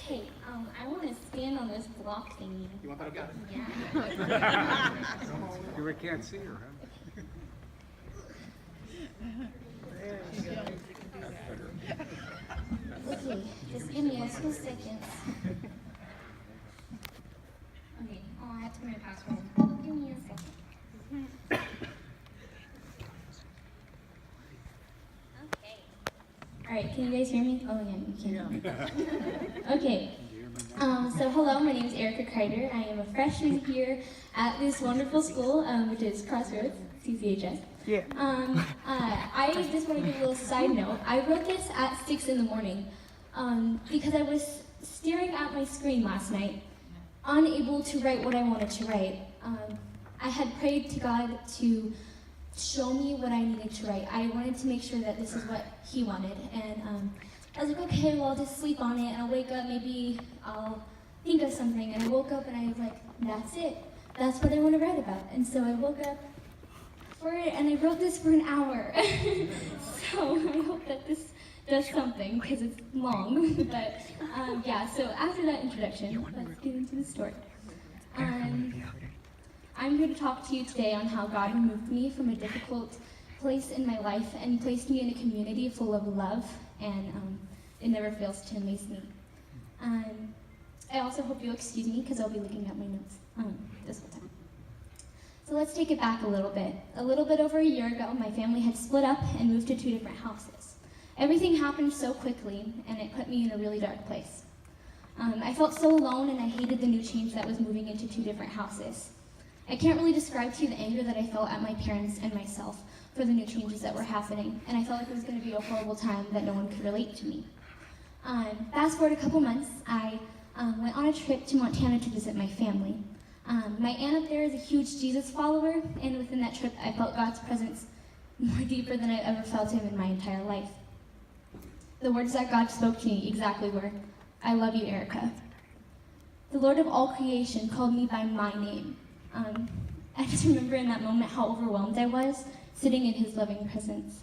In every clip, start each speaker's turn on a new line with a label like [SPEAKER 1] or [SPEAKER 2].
[SPEAKER 1] Hey, I want to stand on this block thingy.
[SPEAKER 2] You want that again?
[SPEAKER 1] Yeah.
[SPEAKER 3] You can't see her, huh?
[SPEAKER 1] Okay, just give me a few seconds. Okay, oh, I have to put my password. Give me a second. Okay. Alright, can you guys hear me? Oh, yeah, you can hear me. Okay. So hello, my name is Erica Kreider. I am a freshman here at this wonderful school, which is Crossroads, CCHS.
[SPEAKER 3] Yeah.
[SPEAKER 1] I just want to give a little side note. I wrote this at 6 in the morning because I was staring at my screen last night, unable to write what I wanted to write. I had prayed to God to show me what I needed to write. I wanted to make sure that this is what He wanted, and I was like, okay, well, I'll just sleep on it, and I'll wake up, maybe I'll think of something. And I woke up, and I was like, that's it. That's what I want to write about. And so I woke up for it, and I wrote this for an hour. So I hope that this does something, because it's long. But yeah, so after that introduction, let's get into the story. I'm here to talk to you today on how God removed me from a difficult place in my life and placed me in a community full of love, and it never fails to amaze me. I also hope you'll excuse me because I'll be looking at my notes this whole time. So let's take it back a little bit. A little bit over a year ago, my family had split up and moved to 2 different houses. Everything happened so quickly, and it put me in a really dark place. I felt so alone, and I hated the new change that was moving into 2 different houses. I can't really describe to you the anger that I felt at my parents and myself for the new changes that were happening, and I felt like it was going to be a horrible time that no one could relate to me. Fast forward a couple months, I went on a trip to Montana to visit my family. My aunt up there is a huge Jesus follower, and within that trip I felt God's presence more deeper than I've ever felt Him in my entire life. The words that God spoke to me exactly were, "I love you, Erica." The Lord of all creation called me by my name. I just remember in that moment how overwhelmed I was, sitting in His loving presence.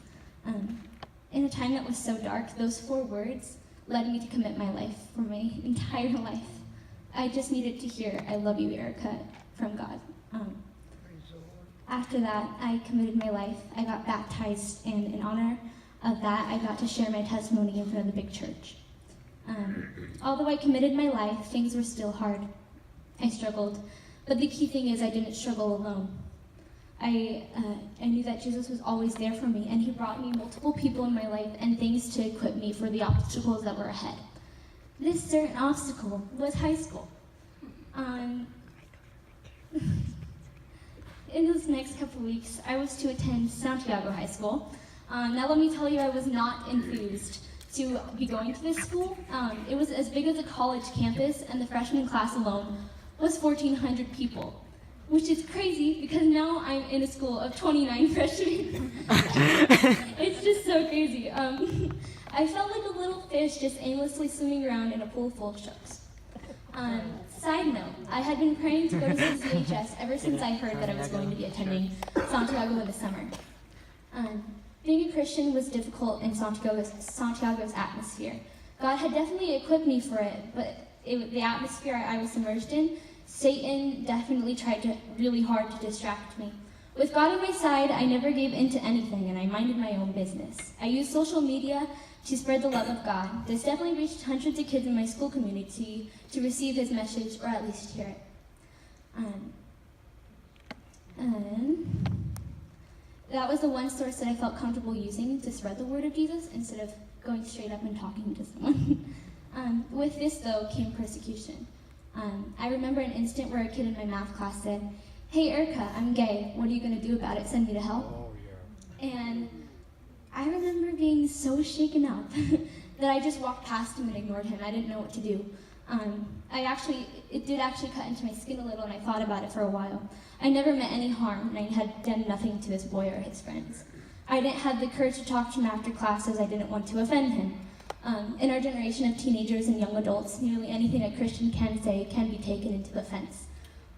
[SPEAKER 1] In a time that was so dark, those 4 words led me to commit my life for my entire life. I just needed to hear, "I love you, Erica," from God. After that, I committed my life. I got baptized, and in honor of that, I got to share my testimony in front of the big church. Although I committed my life, things were still hard. I struggled, but the key thing is I didn't struggle alone. I knew that Jesus was always there for me, and He brought me multiple people in my life and things to equip me for the obstacles that were ahead. This certain obstacle was high school. In those next couple weeks, I was to attend Santiago High School. Now let me tell you, I was not enthused to be going to this school. It was as big as a college campus, and the freshman class alone was 1,400 people. Which is crazy because now I'm in a school of 29 freshmen. It's just so crazy. I felt like a little fish just aimlessly swimming around in a pool full of sharks. Side note, I had been praying to go to CCHS ever since I heard that I was going to be attending Santiago in the summer. Being a Christian was difficult in Santiago's atmosphere. God had definitely equipped me for it, but the atmosphere I was immersed in, Satan definitely tried really hard to distract me. With God on my side, I never gave in to anything, and I minded my own business. I used social media to spread the love of God. This definitely reached hundreds of kids in my school community to receive His message, or at least hear it. That was the one source that I felt comfortable using to spread the word of Jesus instead of going straight up and talking to someone. With this, though, came persecution. I remember an instant where a kid in my math class said, "Hey, Erica, I'm gay. What are you going to do about it? Send me to hell?"
[SPEAKER 3] Oh, yeah.
[SPEAKER 1] And I remember being so shaken up that I just walked past him and ignored him. I didn't know what to do. It did actually cut into my skin a little, and I thought about it for a while. I never meant any harm, and I had done nothing to this boy or his friends. I didn't have the courage to talk to him after class as I didn't want to offend him. In our generation of teenagers and young adults, nearly anything a Christian can say can be taken into offense.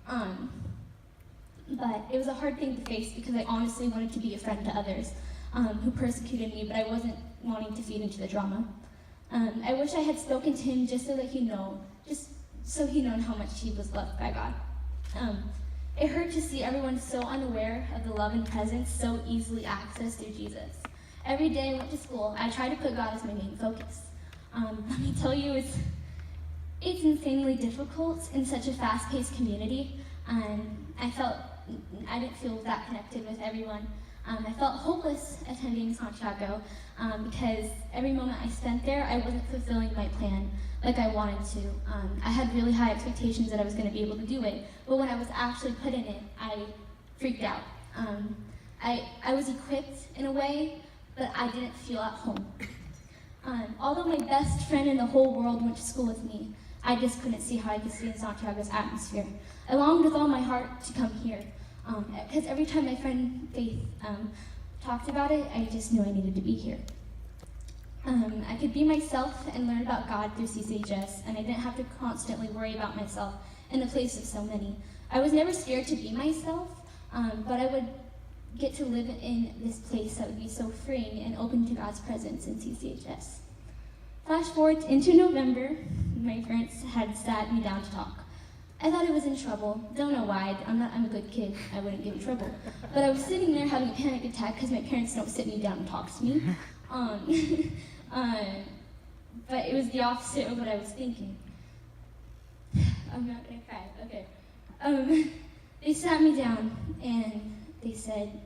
[SPEAKER 1] But it was a hard thing to face because I honestly wanted to be a friend to others who persecuted me, but I wasn't wanting to feed into the drama. I wish I had spoken to him just so he known how much he was loved by God. It hurt to see everyone so unaware of the love and presence so easily accessed through Jesus. Every day I went to school, I tried to put God as my main focus. Let me tell you, it's insanely difficult in such a fast-paced community. I didn't feel that connected with everyone. I felt hopeless attending Santiago because every moment I spent there, I wasn't fulfilling my plan like I wanted to. I had really high expectations that I was going to be able to do it, but when I was actually put in it, I freaked out. I was equipped in a way, but I didn't feel at home. Although my best friend in the whole world went to school with me, I just couldn't see how I could stay in Santiago's atmosphere. I longed with all my heart to come here, because every time my friend Faith talked about it, I just knew I needed to be here. I could be myself and learn about God through CCHS, and I didn't have to constantly worry about myself in the place of so many. I was never scared to be myself, but I would get to live in this place that would be so freeing and open to God's presence in CCHS. Flash forward into November, my parents had sat me down to talk. I thought I was in trouble. Don't know why. I'm a good kid. I wouldn't get in trouble. But I was sitting there having a panic attack because my parents don't sit me down and talk to me. But it was the opposite of what I was thinking. I'm not gonna cry. Okay. They sat me down and they said,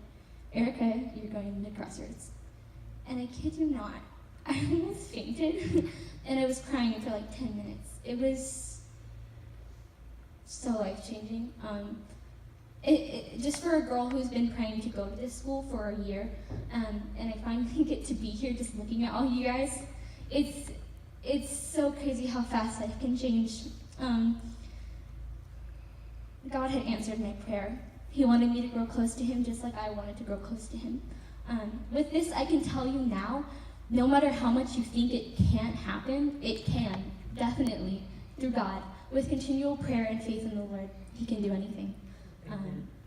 [SPEAKER 1] "Erica, you're going to Crossroads." And I kid you not, I almost fainted, and I was crying for like 10 minutes. It was so life-changing. Just for a girl who's been praying to go to this school for a year, and I finally get to be here just looking at all you guys, it's so crazy how fast life can change. God had answered my prayer. He wanted me to grow close to him just like I wanted to grow close to him. With this, I can tell you now, no matter how much you think it can't happen, it can, definitely, through God. With continual prayer and faith in the Lord, he can do anything.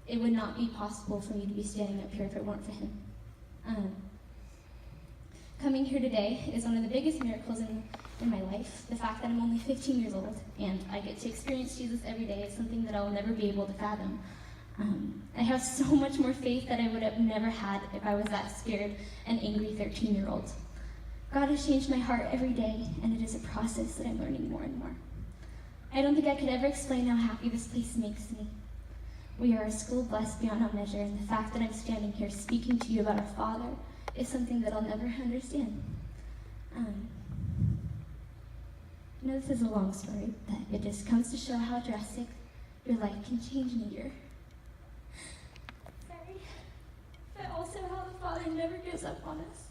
[SPEAKER 1] It would not be possible for me to be standing up here if it weren't for him. Coming here today is one of the biggest miracles in my life. The fact that I'm only 15 years old and I get to experience Jesus every day is something that I'll never be able to fathom. I have so much more faith that I would have never had if I was that scared and angry 13-year-old. God has changed my heart every day, and it is a process that I'm learning more and more. I don't think I could ever explain how happy this place makes me. We are a school blessed beyond all measure, and the fact that I'm standing here speaking to you about our Father is something that I'll never understand. I know this is a long story, but it just comes to show how drastic your life can change in a year. Sorry, but also how the Father never gives up on us.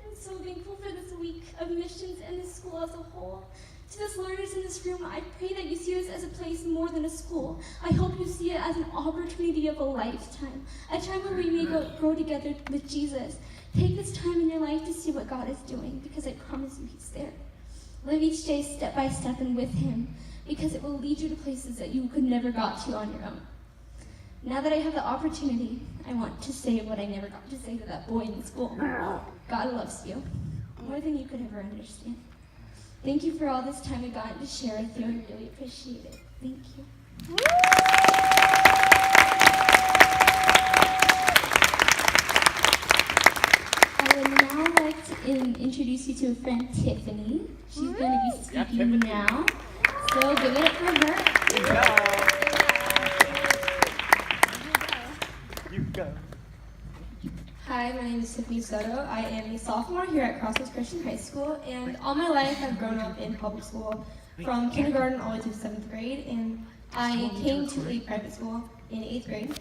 [SPEAKER 1] I'm so thankful for this week of missions and this school as a whole. To the learners in this room, I pray that you see this as a place more than a school. I hope you see it as an opportunity of a lifetime, a time where we may grow together with Jesus. Take this time in your life to see what God is doing, because I promise you he's there. Live each day step by step and with him, because it will lead you to places that you could never got to on your own. Now that I have the opportunity, I want to say what I never got to say to that boy in school. God loves you more than you could ever understand. Thank you for all this time we got to share with you. I really appreciate it. Thank you. I would now like to introduce you to a friend, Tiffany. She's going to be speaking now. So give it up for her.
[SPEAKER 2] You go.
[SPEAKER 4] Hi, my name is Tiffany Soto. I am a sophomore here at Crossroads Christian High School, and all my life I've grown up in public school from kindergarten all the way to 7th grade, and I came to a private school in 8th grade.